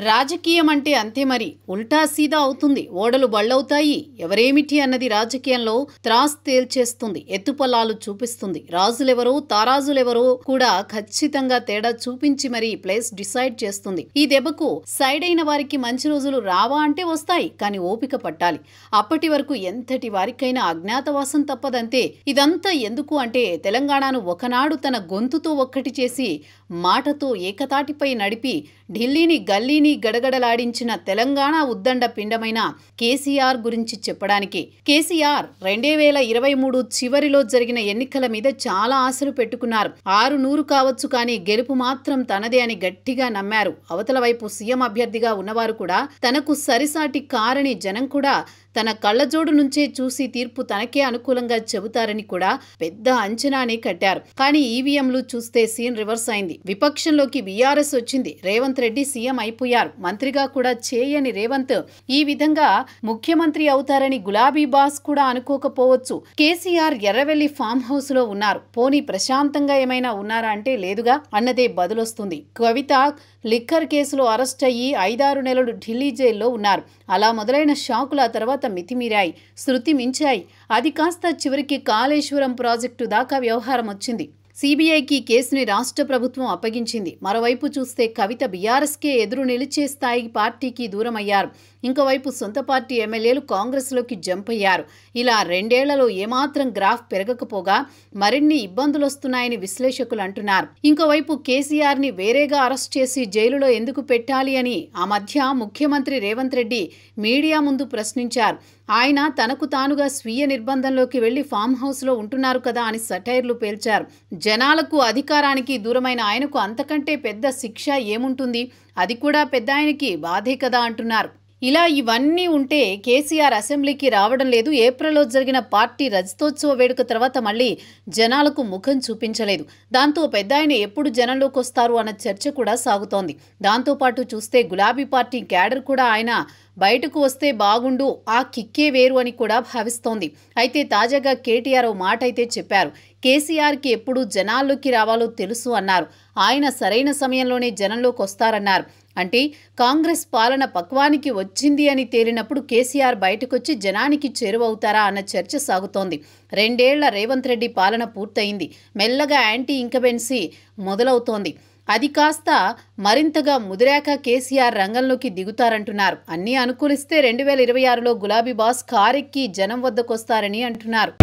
రాజకీయం అంటే అంతే మరి ఉల్టా సీదా అవుతుంది. ఓడలు బళ్ళవుతాయి. ఎవరేమిటి అన్నది రాజకీయంలో త్రాస్ తేల్చేస్తుంది, ఎత్తుపల్లాలు చూపిస్తుంది. రాజులెవరో తారాజులెవరో కూడా ఖచ్చితంగా తేడా చూపించి మరీ ప్లేస్ డిసైడ్ చేస్తుంది. ఈ దెబ్బకు సైడ్ అయిన వారికి మంచి రోజులు రావా అంటే వస్తాయి, కానీ ఓపిక పట్టాలి. అప్పటి వరకు ఎంతటి వారికైనా అజ్ఞాతవాసం తప్పదంతే. ఇదంతా ఎందుకు అంటే తెలంగాణను ఒకనాడు తన గొంతుతో ఒక్కటి చేసి మాటతో ఏకతాటిపై నడిపి ఢిల్లీని గల్లీని గడగడలాడించిన తెలంగాణ ఉద్దండ పిండమైన కేసీఆర్ గురించి చెప్పడానికి. కేసీఆర్ 2023 చివరిలో జరిగిన ఎన్నికల మీద చాలా ఆశలు పెట్టుకున్నారు. 600 కావచ్చు, కానీ గెలుపు మాత్రం తనదే అని గట్టిగా నమ్మారు. అవతల వైపు సీఎం అభ్యర్థిగా ఉన్నవారు కూడా తనకు సరిసాటి కారని జనం కూడా తన కళ్లజోడు నుంచే చూసి తీర్పు తనకే అనుకూలంగా చెబుతారని కూడా పెద్ద అంచనానే కట్టారు. కానీ ఈవీఎంలు చూస్తే సీన్ రివర్స్ అయింది. విపక్షంలోకి బీఆర్ఎస్ వచ్చింది. రేవంత్ రెడ్డి సీఎం అయిపోయారు. మంత్రిగా కూడా చేయని రేవంత్ ఈ విధంగా ముఖ్యమంత్రి అవుతారని గులాబీ బాస్ కూడా అనుకోకపోవచ్చు. కేసీఆర్ ఎర్రవెల్లి ఫామ్ హౌస్ లో ఉన్నారు. పోనీ ప్రశాంతంగా ఏమైనా ఉన్నారా అంటే లేదుగా అన్నదే బదులొస్తుంది. కవిత లిక్కర్ కేసులో అరెస్ట్ అయ్యి 5-6 నెలలు ఢిల్లీ జైల్లో ఉన్నారు. అలా మొదలైన షాకుల తర్వాత మితిమీరాయి, శృతి మించాయి. అది కాస్త చివరికి కాళేశ్వరం ప్రాజెక్టు దాకా వ్యవహారం వచ్చింది. సీబీఐకి కేసుని రాష్ట్ర ప్రభుత్వం అప్పగించింది. మరోవైపు చూస్తే కవిత బీఆర్ఎస్కే ఎదురు నిలిచే స్థాయి పార్టీకి దూరమయ్యారు. ఇంకోవైపు సొంత పార్టీ ఎమ్మెల్యేలు కాంగ్రెస్లోకి జంప్ అయ్యారు. ఇలా 2 ఏళ్లలో ఏమాత్రం గ్రాఫ్ పెరగకపోగా మరిన్ని ఇబ్బందులొస్తున్నాయని విశ్లేషకులు అంటున్నారు. ఇంకోవైపు కేసీఆర్ని వేరేగా అరెస్ట్ చేసి జైలులో ఎందుకు పెట్టాలి అని ఆ మధ్య ముఖ్యమంత్రి రేవంత్ రెడ్డి మీడియా ముందు ప్రశ్నించారు. ఆయన తనకు తానుగా స్వీయ నిర్బంధంలోకి వెళ్లి ఫామ్ హౌస్లో ఉంటున్నారు కదా అని సటైర్లు పేల్చారు. జనాలకు అధికారానికి దూరమైన ఆయనకు అంతకంటే పెద్ద శిక్ష ఏముంటుంది? అది కూడా పెద్ద ఆయనకి బాధే కదా అంటున్నారు. ఇలా ఇవన్నీ ఉంటే కేసీఆర్ అసెంబ్లీకి రావడం లేదు. ఏప్రిల్లో జరిగిన పార్టీ రజతోత్సవ వేడుక తర్వాత మళ్ళీ జనాలకు ముఖం చూపించలేదు. దాంతో పెద్ద ఆయన ఎప్పుడు జనంలోకి వస్తారు అన్న చర్చ కూడా సాగుతోంది. దాంతోపాటు చూస్తే గులాబీ పార్టీ క్యాడర్ కూడా ఆయన బయటకు వస్తే బాగుండు, ఆ కిక్కే వేరు అని కూడా భావిస్తోంది. అయితే తాజాగా కేటీఆర్ ఓ మాట అయితే చెప్పారు. కేసీఆర్కి ఎప్పుడు జనాల్లోకి రావాలో తెలుసు అన్నారు. ఆయన సరైన సమయంలోనే జనంలోకి వస్తారన్నారు. అంటే కాంగ్రెస్ పాలన పక్వానికి వచ్చింది అని తేలినప్పుడు కేసీఆర్ బయటకొచ్చి జనానికి చేరువవుతారా అన్న చర్చ సాగుతోంది. 2 ఏళ్ల రేవంత్ రెడ్డి పాలన పూర్తయింది. మెల్లగా యాంటీ ఇంకబెన్సీ మొదలవుతోంది. అది కాస్త మరింతగా ముదిరాక కేసీఆర్ రంగంలోకి దిగుతారంటున్నారు. అన్నీ అనుకూలిస్తే 2026లో గులాబీ బాస్ కారెక్కి జనం వద్దకొస్తారని అంటున్నారు.